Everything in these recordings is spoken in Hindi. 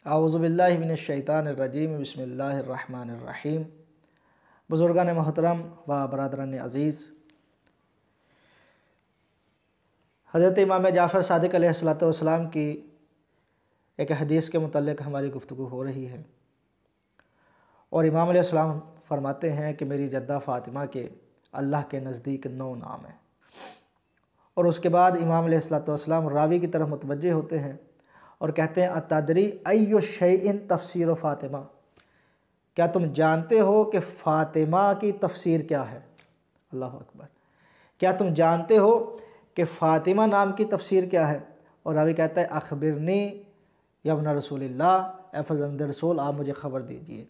आऊज़ुबिल्लाहि मिनश्शैतानिर्रजीम बिस्मिल्लाहिर्रहमानिर्रहीम। बुज़ुर्गान मोहतरम व बरादरान अज़ीज़, हज़रत इमाम जाफ़र सादिक़ अलैहिस्सलातु वस्सलाम की एक हदीस के मुतल्लिक़ हमारी गुफ्तगू हो रही है और इमाम अलैहिस्सलाम फरमाते हैं कि मेरी जद्दा फ़ातिमा के अल्लाह के नज़दीक 9 नाम हैं। और उसके बाद इमाम अलैहिस्सलातु वस्सलाम रावी की तरफ मुतवज्जे होते हैं और कहते हैं अतदरी अय्यु शैइन तफ़सीर फ़ातिमा, क्या तुम जानते हो कि फ़ातिमा की तफ़सीर क्या है? अल्लाह अकबर। क्या तुम जानते हो कि फ़ातिमा नाम की तफ़सीर क्या है? और रावी कहता है अखबिरनी यब्न रसूलिल्लाह, ए फ़र्ज़ंद रसूल आप मुझे ख़बर दीजिए।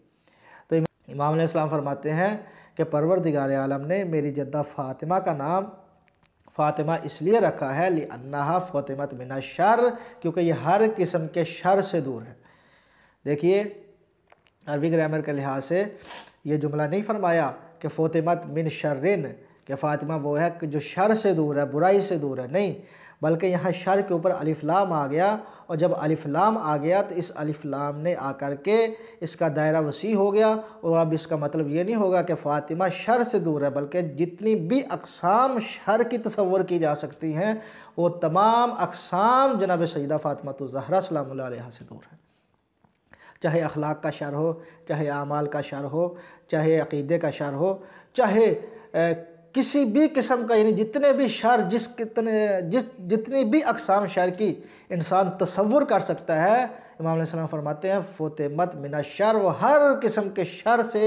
तो इमाम अलैहिस्सलाम फरमाते हैं कि परवरदिगार आलम ने मेरी जद्दा फ़ातिमा का नाम फ़ातिमा इसलिए रखा है लिअन्नहा फ़ातिमत मिन शर, क्योंकि ये हर किस्म के शर से दूर है। देखिए अरबी ग्रामर के लिहाज से ये जुमला नहीं फरमाया कि फ़ातिमत मिन शर्रिन, कि फ़ातिमा वो है कि जो शर से दूर है, बुराई से दूर है, नहीं, बल्कि यहाँ शर के ऊपर अलिफ लाम आ गया। और जब अलिफ लाम आ गया तो इस अलिफ लाम ने आकर के इसका दायरा वसी हो गया। और अब इसका मतलब ये नहीं होगा कि फ़ातिमा शर से दूर है, बल्कि जितनी भी अक़साम शर की तसव्वुर की जा सकती हैं वो तमाम अक़साम जनाब सैयदा फ़ातिमा ज़हरा सलामुल्लाह अलैहा से दूर है। चाहे अखलाक का शर हो, चाहे आमाल का शर हो, चाहे अक़ीदे का शर हो, चाहे किसी भी किस्म का, यानी जितने भी शर जितनी भी अक़साम शर की इंसान तसव्वुर कर सकता है, इमाम अलैहिस्सलाम फरमाते हैं फ़ातिमत मिन शर, वो हर किस्म के शर से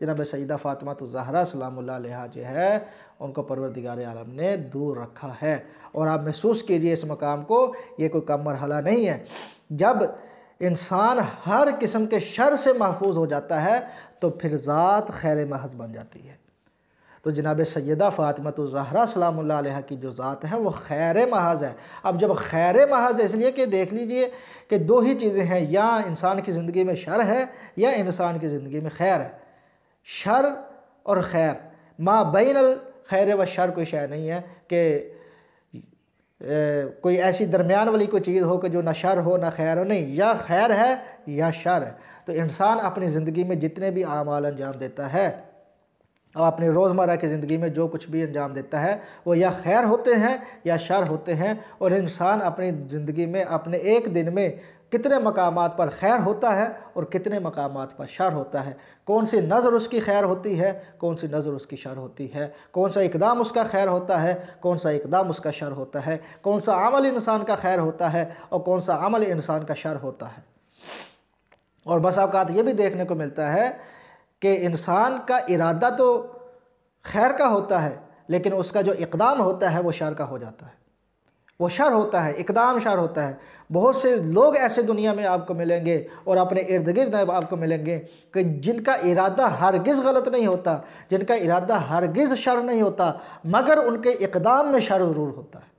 जनाब सैयदा फ़ातिमा ज़हरा सलामुल्लाह अलैहा जो है उनको परवरदिगार आलम ने दूर रखा है। और आप महसूस कीजिए इस मकाम को, ये कोई कम मरहला नहीं है। जब इंसान हर किस्म के शर से महफूज हो जाता है तो फिर ज़ात खैर महज़ बन जाती है। तो जनाब सैयदा फ़ातिमा ज़हरा सलामुल्लाह अलैहा की जो ज़ात है वो खैर महज़ है। अब जब खैर महज़ है इसलिए कि देख लीजिए कि दो ही चीज़ें हैं, या इंसान की ज़िंदगी में शर है या इंसान की ज़िंदगी में खैर है। शर और खैर, मा बैनल खैर व शर कोई शय नहीं है कि कोई ऐसी दरमियान वाली कोई चीज़ हो कि जो ना शर हो ना खैर हो, नहीं, या खैर है या शर है। तो इंसान अपनी ज़िंदगी में जितने भी आमाल अंजाम देता है और अपनी रोज़मर्रा की ज़िंदगी में जो कुछ भी अंजाम देता है वो या खैर होते हैं या शर होते हैं। और इंसान अपनी ज़िंदगी में अपने एक दिन में कितने मकामात पर खैर होता है और कितने मकामात पर शर होता है, कौन सी नज़र उसकी खैर होती है, कौन सी नज़र उसकी शर होती है, कौन सा इक़दाम उसका खैर होता है, कौन सा इक़दाम उसका शर होता है, कौन सा अमल इंसान का खैर होता है और कौन सा अमल इंसान का शर होता है। और बस औक़ात ये भी देखने को मिलता है कि इंसान का इरादा तो खैर का होता है लेकिन उसका जो इक़दाम होता है वो शर का हो जाता है, वो शर होता है, इक़दाम शर होता है। बहुत से लोग ऐसे दुनिया में आपको मिलेंगे और अपने इर्द गिर्द आपको मिलेंगे कि जिनका इरादा हरगिज़ गलत नहीं होता, जिनका इरादा हरगिज़ शर नहीं होता, मगर उनके इक़दाम में शर ज़रूर होता है,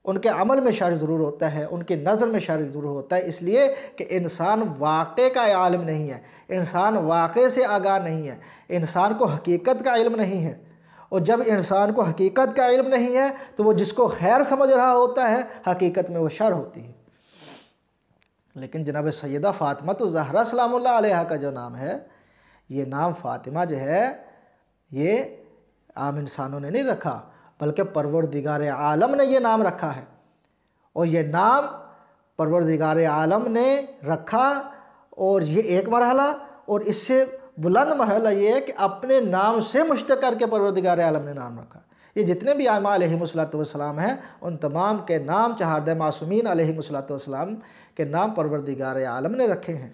उनके अमल में शर ज़रूर होता है, उनकी नज़र में शर ज़रूर होता है। इसलिए कि इंसान वाक़े का आलिम नहीं है, इंसान वाक़े से आगाह नहीं है, इंसान को हकीकत का इल्म नहीं है। और जब इंसान को हकीकत का इल्म नहीं है तो वो जिसको खैर समझ रहा होता है हकीकत में वो शर होती है। लेकिन जनाब सैयदा फ़ातिमा ज़हरा सलामुल्लाह अलैहा का जो नाम है, ये नाम फ़ातिमा जो है ये आम इंसानों ने नहीं रखा, बल्कि परवरदिगार आलम ने ये नाम रखा है। और ये नाम परवरदिगार आलम ने रखा, और ये एक मरहला, और इससे बुलंद मरहला ये है कि अपने नाम से मुश्तक़ करके परवरदिगार आलम ने नाम रखा। ये जितने भी आइम्मा अलैहिमुस्सलातु वस्सलाम हैं उन तमाम के नाम चहारदे मासूमीन अलैहिमुस्सलातु वस्सलाम के नाम परवरदिगार आलम ने रखे हैं।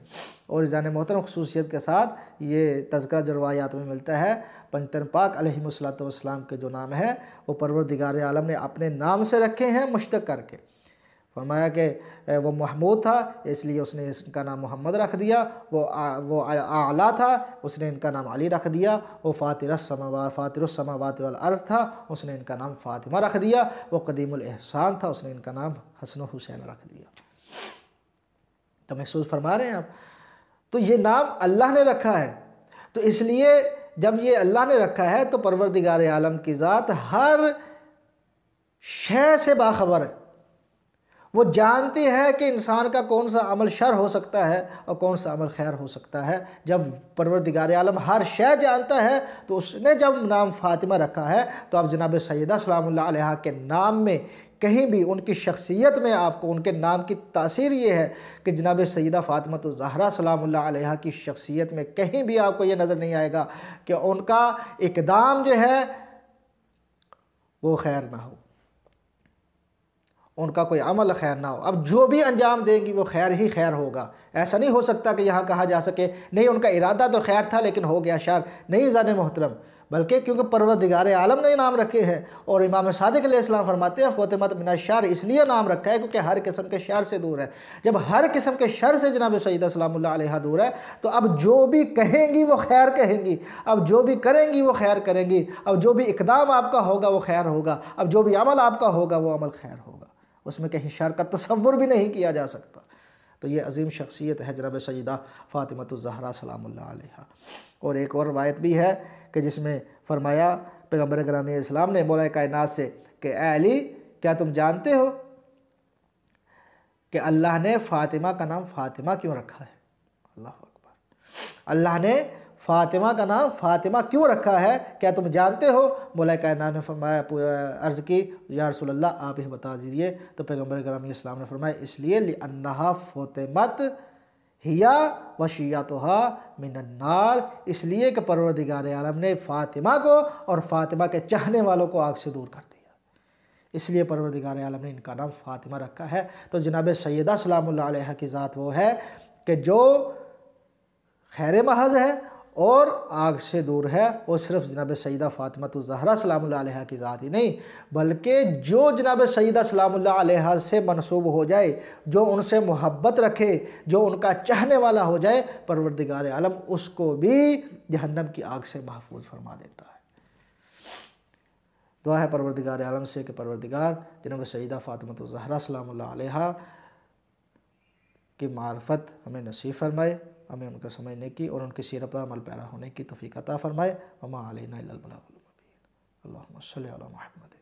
और जाने मोहतरम खुसूसियत के साथ ये तज़किरा जो रवायात में मिलता है, पंजतन पाक अलैहिमुस्सलातु वस्सलाम के जो नाम है वो परवरदिगार आलम ने अपने नाम से रखे हैं मुश्तक़ करके। फरमाया कि वो महमूद था इसलिए उसने इसका नाम मोहम्मद रख दिया, वो आला था उसने इनका नाम अली रख दिया, वो फातिरुस समावात वल अर्ज़ था उसने इनका नाम फ़ातिमा रख दिया, वो क़दीमुल एहसान था उसने इनका नाम हसन हुसैन रख दिया। तो महसूस फरमा रहे हैं आप। तो ये नाम अल्लाह ने रखा है, तो इसलिए जब ये अल्लाह ने रखा है तो परवरदिगार आलम की ज़ात हर शय से बाखबर है। वो जानती है कि इंसान का कौन सा अमल शर हो सकता है और कौन सा अमल खैर हो सकता है। जब परवरदिगार आलम हर शय जानता है तो उसने जब नाम फ़ातिमा रखा है तो अब जनाब सैयदा सलामुल्लाह अलैहा के नाम में कहीं भी उनकी शख्सियत में आपको उनके नाम की तासीर ये है कि जनाब सैयदा फ़ातिमा तो ज़हरा सलामुल्लाह अलैहा की शख्सियत में कहीं भी आपको ये नज़र नहीं आएगा कि उनका इक़दाम जो है वो खैर ना हो, उनका कोई अमल खैर ना हो। अब जो भी अंजाम देंगी वो खैर ही खैर होगा। ऐसा नहीं हो सकता कि यहाँ कहा जा सके नहीं उनका इरादा तो खैर था लेकिन हो गया शर। नहीं ज़ाने मोहतरम, बल्कि क्योंकि परवरदिगार आलम ने नाम रखे हैं और इमाम सादिक अलैहिस्सलाम फरमाते हैं फ़ातिमा मिना शर इसलिए नाम रखा है क्योंकि हर किस्म के शर से दूर है। जब हर किस्म के शर से जनाब सैयदा सलामुल्लाह अलैहा दूर है तो अब जो भी कहेंगी वो खैर कहेंगी, अब जो भी करेंगी वो खैर करेंगी, अब जो भी इक़दाम आपका होगा वो खैर होगा, अब जो भी अमल आपका होगा वो अमल खैर होगा, उसमें कहीं शर का तसव्वुर भी नहीं किया जा सकता। तो ये अजीम शख्सियत है जनाब सैयदा फ़ातिमा ज़हरा सलामुल्लाह अलैहा। और एक और रवायत भी है कि जिसमें फरमाया पैगम्बर ग्रामी इस्लाम ने मौला कायनात से कि ए अली, क्या तुम जानते हो कि अल्लाह ने फ़ातिमा का नाम फ़ातिमा क्यों रखा है? अल्लाह अकबर। अल्लाह ने फ़ातिमा का नाम फ़ातिमा क्यों रखा है, क्या तुम जानते हो? मौला कायनात ने फरमाया, अर्ज़ की या रसूल अल्लाह आप ही बता दीजिए। तो पैगम्बर ग्रामी इस्लाम ने फरमाया इसलिए लिअन्नहा फ़ातिमत हिया वशियतुहा मिनन्नार, इसलिए कि परवरदिगार आलम ने फ़ातिमा को और फ़ातिमा के चाहने वालों को आग से दूर कर दिया, इसलिए परवरदिगार आलम ने इनका नाम फ़ातिमा रखा है। तो जनाब सैयदा सलामुल्लाह अलैहा की ज़ात वो है कि जो खैर महज है और आग से दूर है। वो सिर्फ जनाब सैयदा फ़ातिमा ज़हरा सलामुल्लाह अलैहा की ज़ात ही नहीं, बल्कि जो जनाब सैयदा सलामुल्लाह अलैहा से मनसूब हो जाए, जो उनसे मोहब्बत रखे, जो उनका चाहने वाला हो जाए, परवरदिगार आलम उसको भी जहन्नम की आग से महफूज फरमा देता है। दुआ है परवरदिगार आलम से कि परवरदिगार जनाब सैयदा फ़ातिमा ज़हरा सलामुल्लाह अलैहा की मार्फत हमें नसीब फरमाए, हमें उनका समझने की और उनकी सीरत पर अमल पैरा होने की तौफीक अता फरमाए। वमा अलैना इल्लल बलागुल मुबीन। अल्लाहुम्मा सल्लि अला मुहम्मद।